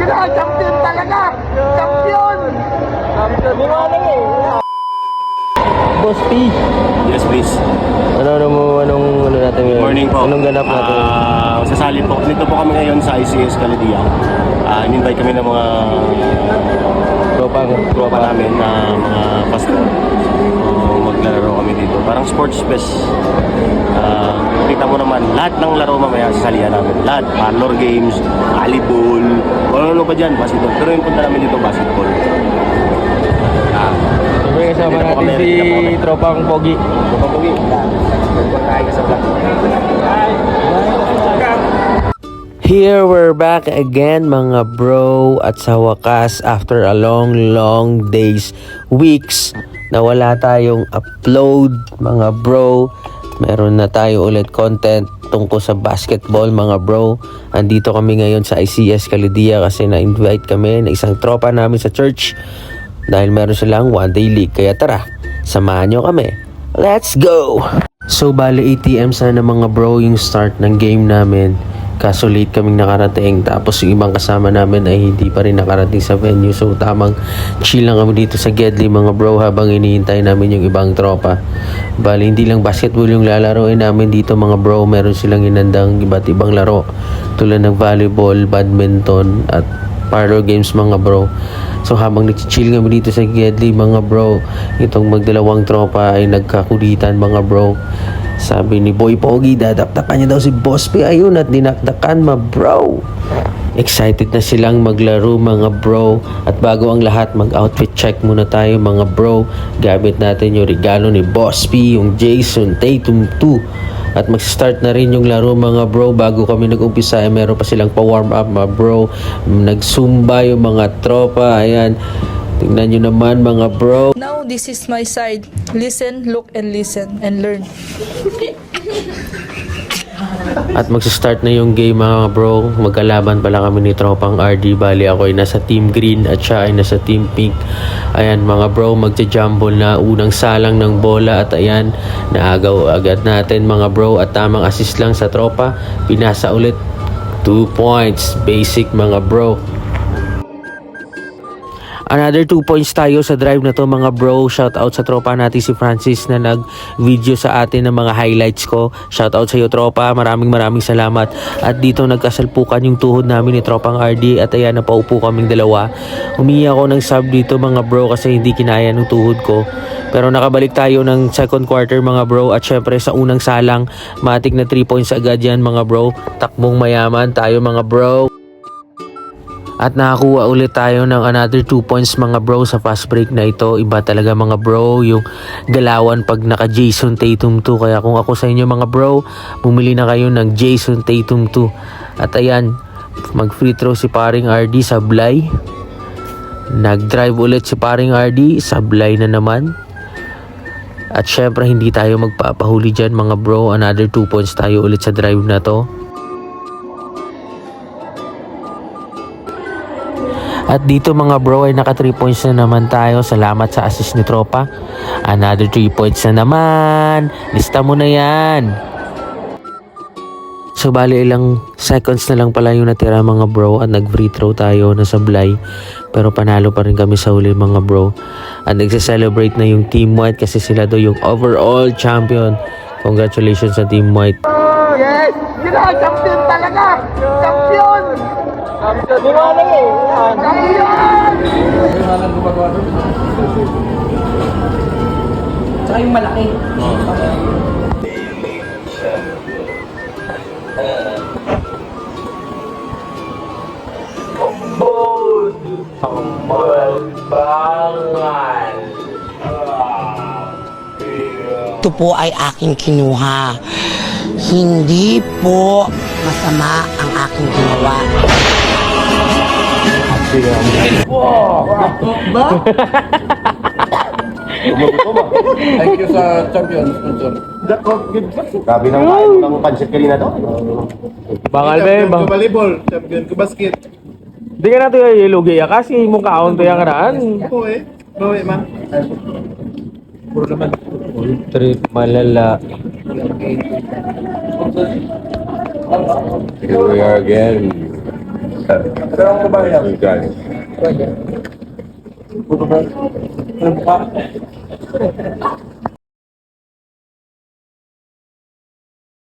Sila, champion talaga! Champion! Boss P, Yes, please. anong natin ngayon? Morning po. Anong ganap natin? Sasali po. Dito po kami ngayon sa ICS Caladia. In-invite kami ng mga tropa namin na mga pastor. Maglalaro kami dito. Parang sports fest. Kita mo naman, lahat ng laro mamaya sasalihan namin. Lahat. Parlor games, volleyball, ano pa dyan, basketball. Pero yung punta namin dito, basketball. Siyempre kasama dito po natin kami, si dito po kami. Tropang Pogi. Papugi. Tayo ka sa vlog. Here we're back again mga bro, at sa wakas after a long days, weeks na wala tayong upload mga bro, meron na tayo ulit content tungkol sa basketball mga bro. Andito kami ngayon sa ICS Caladia kasi na-invite kami ng isang tropa namin sa church dahil meron silang one day league, kaya tara, samahan nyo kami, let's go! So bali ATM sana mga bro yung start ng game namin. Kaso late kaming nakarating, tapos yung ibang kasama namin ay hindi pa rin nakarating sa venue. So tamang chill lang kami dito sa Gedli mga bro habang hinihintay namin yung ibang tropa. Bali hindi lang basketball yung lalaroin namin dito mga bro, meron silang inandang iba't ibang laro tulad ng volleyball, badminton at parlor games mga bro. So habang nag-chill kami dito sa Gedli mga bro, itong magdalawang tropa ay nagkakulitan mga bro. Sabi ni Boy Pogi, dadaktakan niya daw si Boss P. Ayun, at dinakdakan ma bro. Excited na silang maglaro mga bro. At bago ang lahat, mag-outfit check muna tayo mga bro. Gamit natin yung regalo ni Boss P, yung Jason Tatum 2. At mag-start na rin yung laro mga bro. Bago kami nag-umpisa, meron pa silang pa-warm up mga bro. Nagsumba yung mga tropa. Ayan, tingnan nyo naman mga bro. Now, this is my side. Listen, look, and listen, and learn. At magsa-start na yung game mga bro. Magkalaban pala kami ni Tropang RD. Bali ako ay nasa team green at siya ay nasa team pink. Ayan mga bro, magja-jumble na unang salang ng bola. At ayan, naagaw agad natin mga bro. At tamang assist lang sa tropa. Pinasa ulit, 2 points. Basic mga bro. Another 2 points tayo sa drive na to mga bro. Shout out sa tropa natin si Francis na nag-video sa atin ng mga highlights ko. Shout out sa iyo tropa, maraming salamat. At dito nagkasalpukan yung tuhod namin ni Tropang RD. At ayan, napaupo kaming dalawa. Humingi ako ng sub dito mga bro kasi hindi kinaya ng tuhod ko. Pero nakabalik tayo ng second quarter mga bro. At syempre sa unang salang, matik na 3 points agad yan mga bro. Takbong mayaman tayo mga bro. At nakakuha ulit tayo ng another 2 points mga bro sa fast break na ito. Iba talaga mga bro yung galawan pag naka Jason Tatum 2. Kaya kung ako sa inyo mga bro, bumili na kayo ng Jason Tatum 2. At ayan, mag free throw si paring RD, sablay. Nag-drive ulit si paring RD, sablay na naman. At syempre hindi tayo magpapahuli dyan mga bro. Another 2 points tayo ulit sa drive na to. At dito mga bro ay naka 3 points na naman tayo. Salamat sa assist ni tropa. Another 3 points na naman. Lista mo na yan. So bali ilang seconds na lang pala yung natira mga bro. At nag free throw tayo na sablay. Pero panalo pa rin kami sa huli mga bro. At nagse-celebrate na yung Team White kasi sila do yung overall champion. Congratulations sa Team White. Yes! Sila, champion talaga! Champion! Champion! Tsaka yung malaki. Ito po ay aking kinuha. Hindi po masama ang aking ginawa. Thank you sa champion sponsor. Grabe nang kain mo ng pancit kanina to. Bakal ba Champion ko volleyball, champion ko basket. Di ka nato yung ilugi ya kasi mong kaon to yung karaan. Oo eh. Bawi man. Puro naman. Trip malala. Here we are again. Saan ko ba yan? Puto ka. Ano ba?